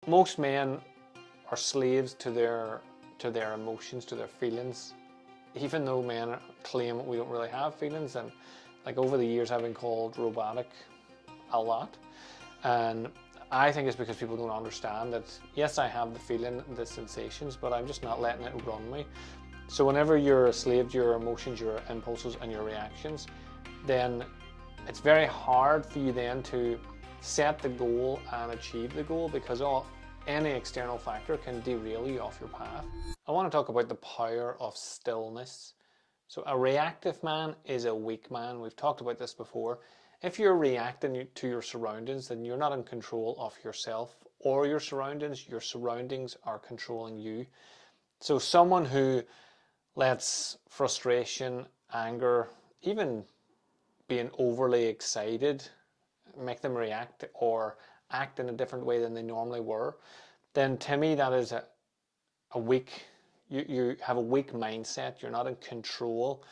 most men are slaves to their emotions, to their feelings. Even though men claim we don't really have feelings, and like over the years I've been called robotic a lot, and I think it's because people don't understand that yes, I have the feeling, the sensations, but I'm just not letting it run me. So whenever you're a slave to your emotions, your impulses and your reactions, then it's very hard for you then to set the goal and achieve the goal, because any external factor can derail you off your path. I want to talk about the power of stillness. So a reactive man is a weak man. We've talked about this before. If you're reacting to your surroundings, then you're not in control of yourself or your surroundings are controlling you. So someone who lets frustration, anger, even being overly excited make them react or act in a different way than they normally were, then to me that is a weak, you have a weak mindset. You're not in control.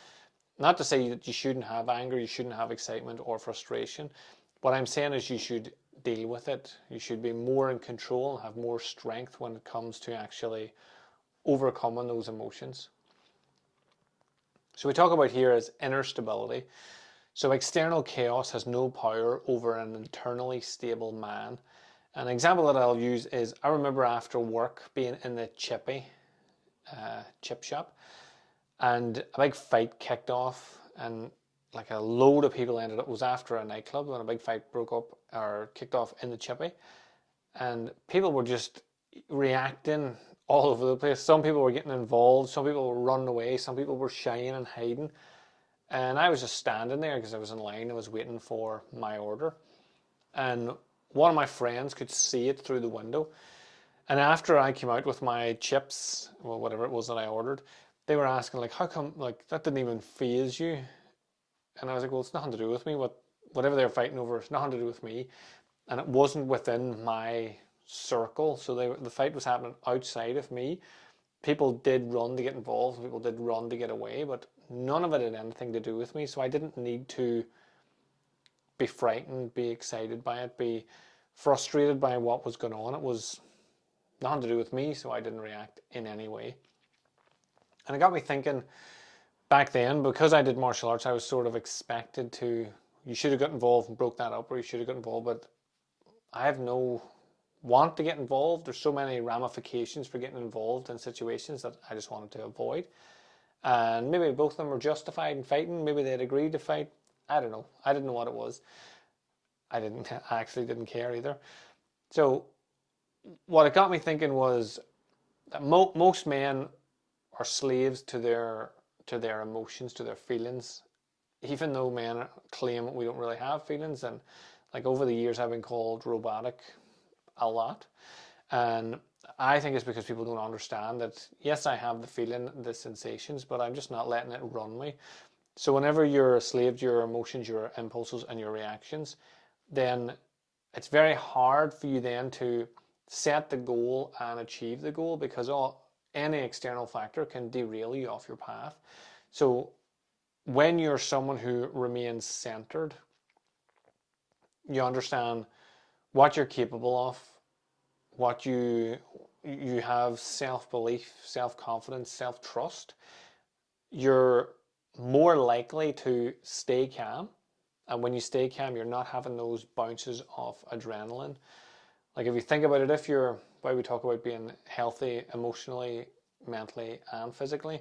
Not to say that you shouldn't have anger, you shouldn't have excitement or frustration. What I'm saying is you should deal with it. You should be more in control and have more strength when it comes to actually overcoming those emotions. So we talk about here as inner stability. So external chaos has no power over an internally stable man. An example that I'll use is I remember after work being in the chip shop, and a big fight kicked off, and like a load of people ended up, it was after a nightclub, and a big fight broke up or kicked off in the chippy, and people were just reacting all over the place. Some people were getting involved, some people were running away, some people were shying and hiding, and I was just standing there because I was in line. I was waiting for my order, and one of my friends could see it through the window. And after I came out with my chips, well, whatever it was that I ordered, they were asking like, how come like that didn't even faze you? And I was like, well, it's nothing to do with me. Whatever they're fighting over, it's nothing to do with me. And it wasn't within my circle. So the fight was happening outside of me. People did run to get involved. People did run to get away, but none of it had anything to do with me. So I didn't need to be frightened, be excited by it, be frustrated by what was going on. It was nothing to do with me, so I didn't react in any way. And it got me thinking back then, because I did martial arts, I was sort of expected to, you should have got involved and broke that up, or you should have got involved, but I have no want to get involved. There's so many ramifications for getting involved in situations that I just wanted to avoid. And maybe both of them were justified in fighting. Maybe they'd agreed to fight. I don't know. I didn't know what it was. I actually didn't care either. So what it got me thinking was that most men are slaves to their emotions, to their feelings. Even though men claim we don't really have feelings, and like over the years I've been called robotic a lot, and I think it's because people don't understand that yes, I have the feeling, the sensations, but I'm just not letting it run me. So whenever you're a slave to your emotions, your impulses and your reactions, then it's very hard for you then to set the goal and achieve the goal, because any external factor can derail you off your path. So when you're someone who remains centered, you understand what you're capable of, what you have self-belief, self-confidence, self-trust, you're more likely to stay calm. And when you stay calm, you're not having those bounces of adrenaline. Like if you think about it, why we talk about being healthy emotionally, mentally, and physically,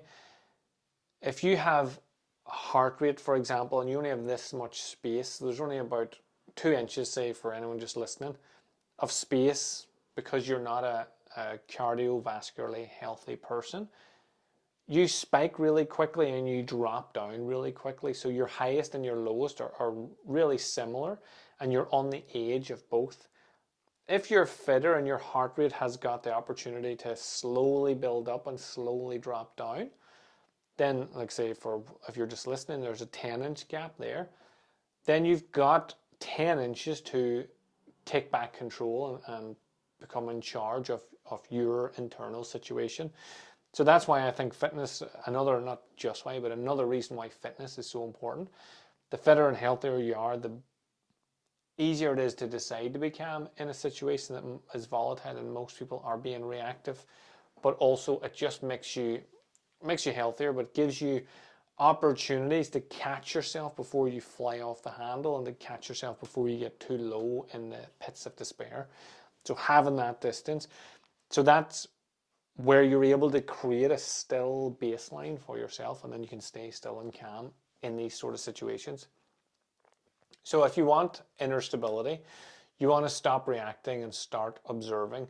if you have a heart rate, for example, and you only have this much space, there's only about 2 inches, say, for anyone just listening, of space, because you're not a cardiovascularly healthy person, you spike really quickly and you drop down really quickly. So your highest and your lowest are really similar, and you're on the edge of both. If you're fitter and your heart rate has got the opportunity to slowly build up and slowly drop down, then like say if you're just listening, there's a 10-inch gap there, then you've got 10 inches to take back control and become in charge of your internal situation. So that's why I think fitness, not just why, but another reason why fitness is so important. The fitter and healthier you are, easier it is to decide to be calm in a situation that is volatile and most people are being reactive. But also it just makes you healthier, but gives you opportunities to catch yourself before you fly off the handle and to catch yourself before you get too low in the pits of despair. So having that distance, so that's where you're able to create a still baseline for yourself, and then you can stay still and calm in these sort of situations. So if you want inner stability, you want to stop reacting and start observing.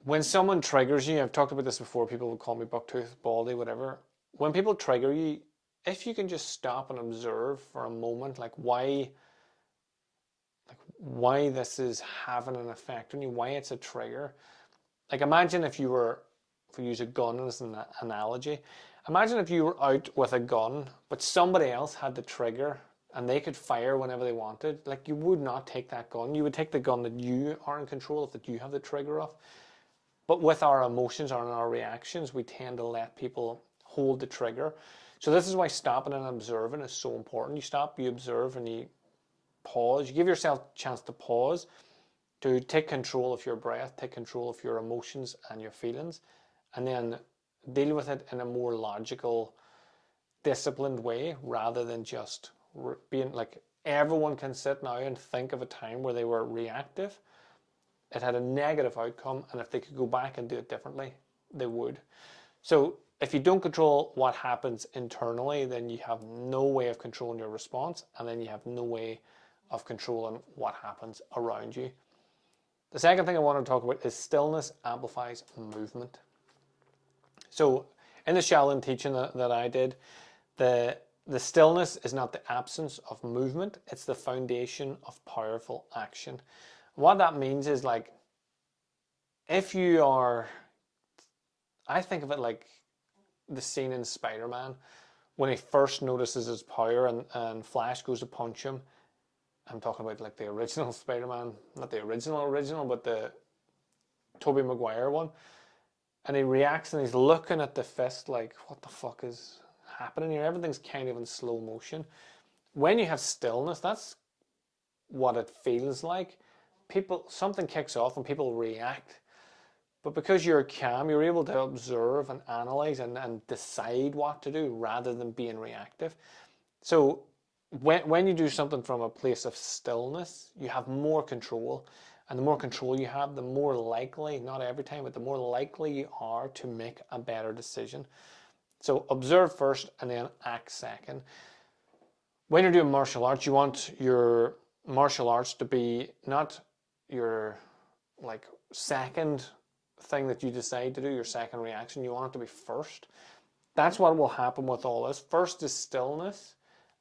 When someone triggers you, I've talked about this before, people would call me bucktooth, baldy, whatever. When people trigger you, if you can just stop and observe for a moment, like why this is having an effect on you, why it's a trigger. Like imagine if we use a gun as an analogy, imagine if you were out with a gun, but somebody else had the trigger and they could fire whenever they wanted. Like you would not take that gun. You would take the gun that you are in control of, that you have the trigger of. But with our emotions and our reactions, we tend to let people hold the trigger. So this is why stopping and observing is so important. You stop, you observe, and you pause. You give yourself a chance to pause, to take control of your breath, take control of your emotions and your feelings, and then deal with it in a more logical, disciplined way rather than just being like, everyone can sit now and think of a time where they were reactive. It had a negative outcome, and if they could go back and do it differently, they would. So if you don't control what happens internally, then you have no way of controlling your response, and then you have no way of controlling what happens around you. The second thing I want to talk about is stillness amplifies movement. So in the Shaolin teaching that I did, the stillness is not the absence of movement, it's the foundation of powerful action. What that means is, like, if you are, I think of it like the scene in Spider-Man when he first notices his power and Flash goes to punch him. I'm talking about like the original Spider-Man, not the original, but the Tobey Maguire one. And he reacts and he's looking at the fist like, what the fuck is happening here? Everything's kind of in slow motion. When you have stillness, that's what it feels like. Something kicks off and people react. But because you're calm, you're able to observe and analyze and decide what to do rather than being reactive. So when you do something from a place of stillness, you have more control. And the more control you have, the more likely, not every time, but the more likely you are to make a better decision. So observe first and then act second. When you're doing martial arts, you want your martial arts to be not your like second thing that you decide to do, your second reaction. You want it to be first. That's what will happen with all this. First is stillness,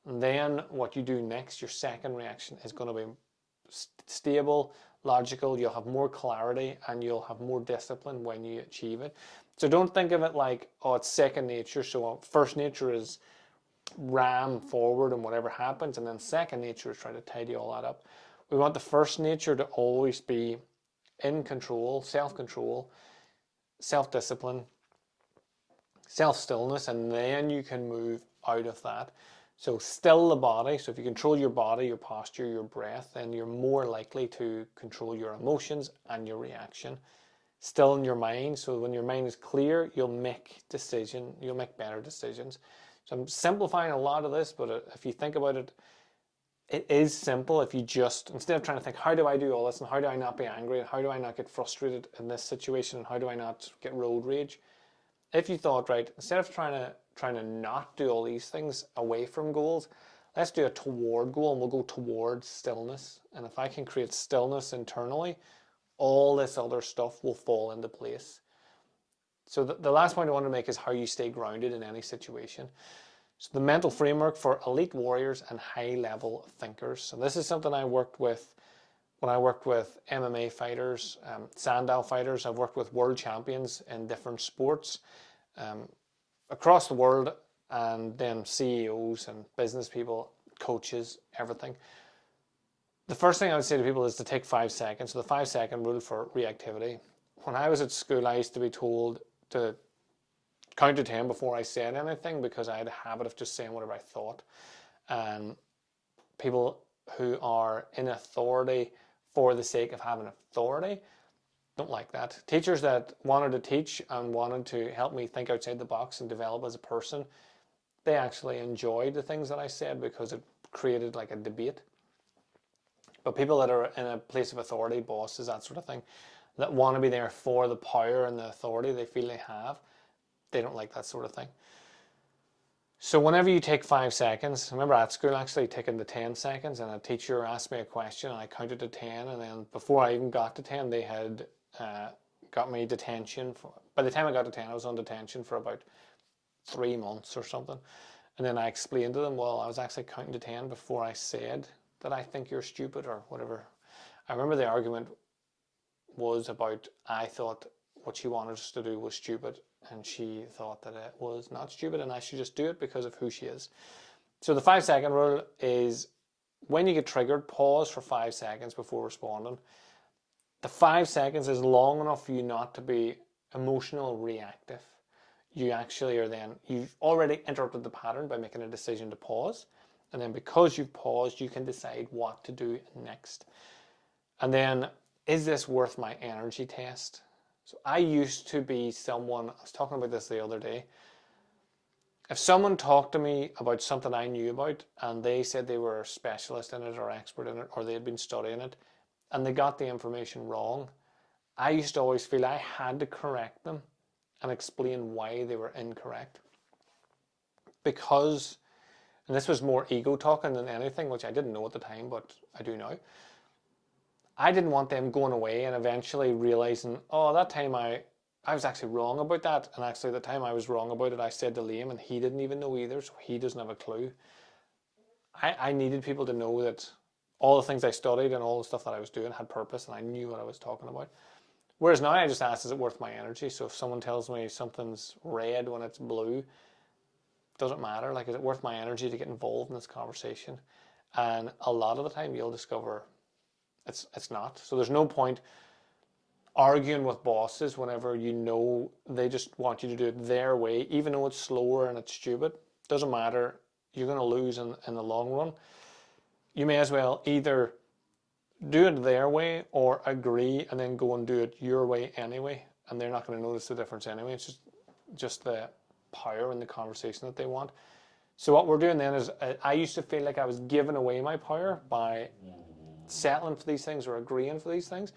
and then what you do next, your second reaction, is going to be stable, logical. You'll have more clarity and you'll have more discipline when you achieve it. So don't think of it like, oh, it's second nature. So first nature is ram forward and whatever happens, and then second nature is trying to tidy all that up. We want the first nature to always be in control, self-control, self-discipline, self-stillness, and then you can move out of that. So still the body. So if you control your body, your posture, your breath, then you're more likely to control your emotions and your reaction. Still in your mind. So when your mind is clear, you'll make better decisions. So I'm simplifying a lot of this, but if you think about it, it is simple. If you just, instead of trying to think, how do I do all this, and how do I not be angry, and how do I not get frustrated in this situation, and how do I not get road rage? If you thought, right, instead of trying to not do all these things away from goals, let's do a toward goal, and we'll go towards stillness. And if I can create stillness internally, all this other stuff will fall into place. So the last point I want to make is how you stay grounded in any situation. So the mental framework for elite warriors and high-level thinkers. So this is something I worked with when I worked with MMA fighters, Sandow fighters. I've worked with world champions in different sports across the world, and then CEOs and business people, coaches, everything. The first thing I would say to people is to take 5 seconds. So the 5-second rule for reactivity. When I was at school, I used to be told to count to 10 before I said anything because I had a habit of just saying whatever I thought. And people who are in authority for the sake of having authority. Don't like that. Teachers that wanted to teach and wanted to help me think outside the box and develop as a person, they actually enjoyed the things that I said because it created like a debate. But people that are in a place of authority, bosses, that sort of thing, that want to be there for the power and the authority they feel they have, they don't like that sort of thing. So whenever you take 5 seconds, I remember at school actually taking the 10 seconds, and a teacher asked me a question and I counted to 10, and then before I even got to 10, they had got me detention. By the time I got to 10, I was on detention for about 3 months or something. And then I explained to them, well, I was actually counting to 10 before I said that I think you're stupid or whatever. I remember the argument was about, I thought what she wanted us to do was stupid, and she thought that it was not stupid and I should just do it because of who she is. So the 5 second rule is, when you get triggered, pause for 5 seconds before responding. The 5 seconds is long enough for you not to be emotional reactive. You actually are then, you've already interrupted the pattern by making a decision to pause. And then because you've paused, you can decide what to do next. And then, is this worth my energy test? So I used to be someone, I was talking about this the other day. If someone talked to me about something I knew about and they said they were a specialist in it or expert in it, or they had been studying it, and they got the information wrong, I used to always feel I had to correct them and explain why they were incorrect. Because, and this was more ego talking than anything, which I didn't know at the time, but I do now. I didn't want them going away and eventually realizing, oh, that time I was actually wrong about that. And actually the time I was wrong about it, I said to Liam and he didn't even know either, so he doesn't have a clue. I needed people to know that all the things I studied and all the stuff that I was doing had purpose and I knew what I was talking about. Whereas now I just ask, is it worth my energy? So if someone tells me something's red when it's blue, it doesn't matter. Like, is it worth my energy to get involved in this conversation? And a lot of the time you'll discover it's not. So there's no point arguing with bosses whenever you know they just want you to do it their way, even though it's slower and it's stupid. Doesn't matter. You're going to lose in the long run. You may as well either do it their way or agree and then go and do it your way anyway, and they're not going to notice the difference anyway. It's just the power in the conversation that they want. So what we're doing then is, I used to feel like I was giving away my power by settling for these things or agreeing for these things.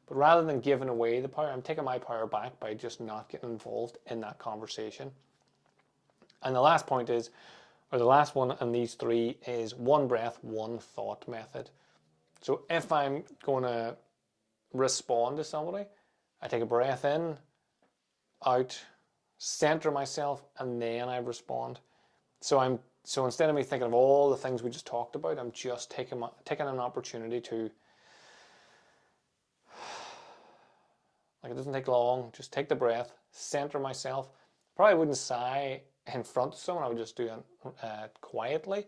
But rather than giving away the power, I'm taking my power back by just not getting involved in that conversation. And the last point is, or the last one in these three is one breath, one thought method. So if I'm going to respond to somebody, I take a breath in, out, center myself, and then I respond. So instead of me thinking of all the things we just talked about, I'm just taking an opportunity to, like, it doesn't take long, just take the breath, center myself. Probably wouldn't sigh in front of someone, I would just do it quietly,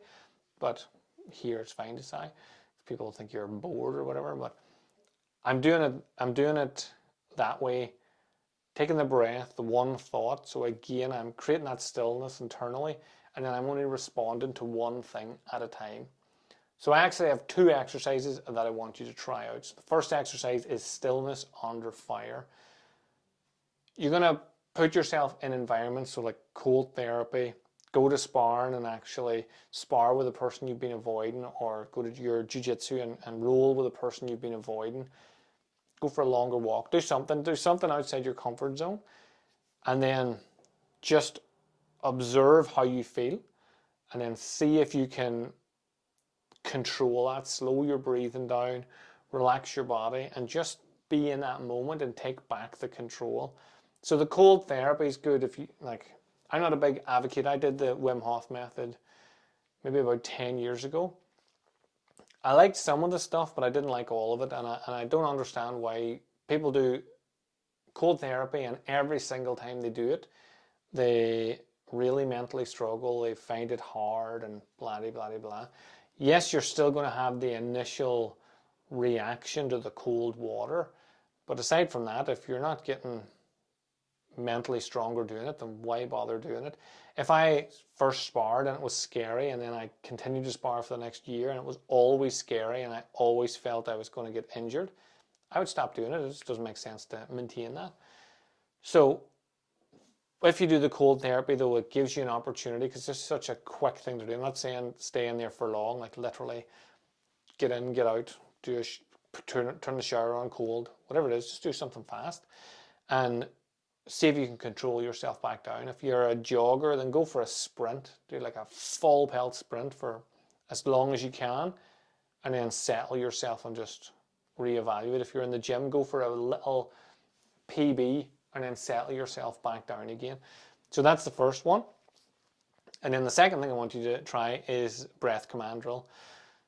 but here it's fine to sigh. People think you're bored or whatever, but I'm doing it that way, taking the breath, the one thought. So again, I'm creating that stillness internally, and then I'm only responding to one thing at a time. So I actually have 2 exercises that I want you to try out. So the first exercise is stillness under fire. You're going to put yourself in environments, so like cold therapy, go to sparring and actually spar with a person you've been avoiding, or go to your jiu-jitsu and roll with a person you've been avoiding. Go for a longer walk. Do something outside your comfort zone, and then just observe how you feel, and then see if you can control that. Slow your breathing down, relax your body, and just be in that moment and take back the control. So the cold therapy is good if you like. I'm not a big advocate. I did the Wim Hof method maybe about 10 years ago. I liked some of the stuff, but I didn't like all of it, and I don't understand why people do cold therapy and every single time they do it, they really mentally struggle, they find it hard and blah, blah, blah, blah. Yes, you're still going to have the initial reaction to the cold water, but aside from that, if you're not getting mentally stronger doing it, then why bother doing it? If I first sparred and it was scary, and then I continued to spar for the next year and it was always scary and I always felt I was going to get injured, I would stop doing it. It just doesn't make sense to maintain that. So if you do the cold therapy, though, it gives you an opportunity, because it's such a quick thing to do. I'm not saying stay in there for long, like literally get in, get out, turn the shower on cold, whatever it is, just do something fast and see if you can control yourself back down. If you're a jogger, then go for a sprint. Do like a full pelt sprint for as long as you can, and then settle yourself and just reevaluate. If you're in the gym, go for a little PB and then settle yourself back down again. So that's the first one. And then the second thing I want you to try is breath command drill.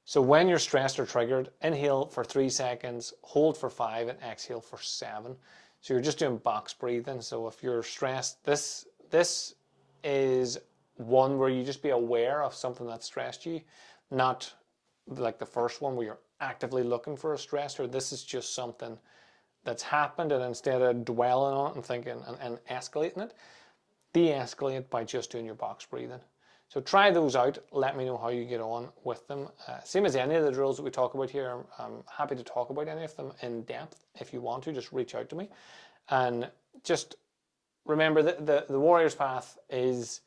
So when you're stressed or triggered, inhale for 3 seconds, hold for 5, and exhale for 7. So you're just doing box breathing. So if you're stressed, this is one where you just be aware of something that stressed you, not like the first one where you're actively looking for a stressor. This is just something that's happened, and instead of dwelling on it and thinking and escalating it, de-escalate by just doing your box breathing. So try those out. Let me know how you get on with them. Same as any of the drills that we talk about here. I'm happy to talk about any of them in depth. If you want to, just reach out to me. And just remember that the Warrior's Path is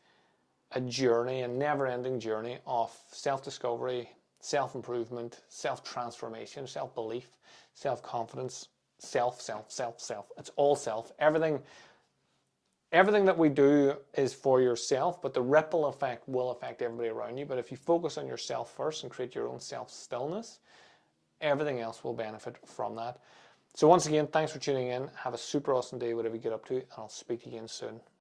a journey, a never-ending journey of self-discovery, self-improvement, self-transformation, self-belief, self-confidence, self. It's all self. Everything that we do is for yourself, but the ripple effect will affect everybody around you. But if you focus on yourself first and create your own self-stillness, everything else will benefit from that. So once again, thanks for tuning in. Have a super awesome day, whatever you get up to, and I'll speak to you again soon.